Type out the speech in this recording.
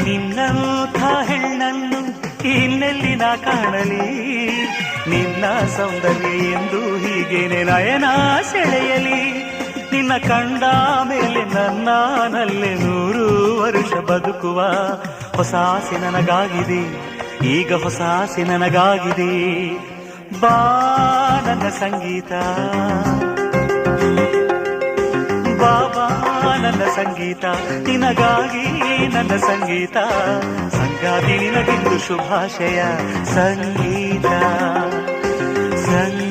ನಿನ್ನಂಥ ಹೆಣ್ಣನ್ನು ಇನ್ನೆಲ್ಲಿ ನಾ ಕಾಣಲಿ, ನಿನ್ನ ಸೌಂದರ್ಯ ಎಂದು ಹೀಗೇನೆ ನಯನ ಸೆಳೆಯಲಿ. ನಿನ್ನ ಕಂಡ ಮೇಲೆ ನನ್ನಲ್ಲೇ 100 ವರ್ಷ ಬದುಕುವ ಹೊಸ ಆಸೆ ನನಗಾಗಿದೆ, ಈಗ ಹೊಸ ಆಸೆ ನನಗಾಗಿದೆ. ಬಾ ನನ್ನ ಸಂಗೀತ, ಬಾಬಾ ನನ್ನ ಸಂಗೀತ, ನಿನಗಾಗಿ ನನ್ನ ಸಂಗೀತ. ಸಂಗಾತಿ ನಿನಗಿಂದು ಶುಭಾಶಯ ಸಂಗೀತ ಸಂಗೀತ.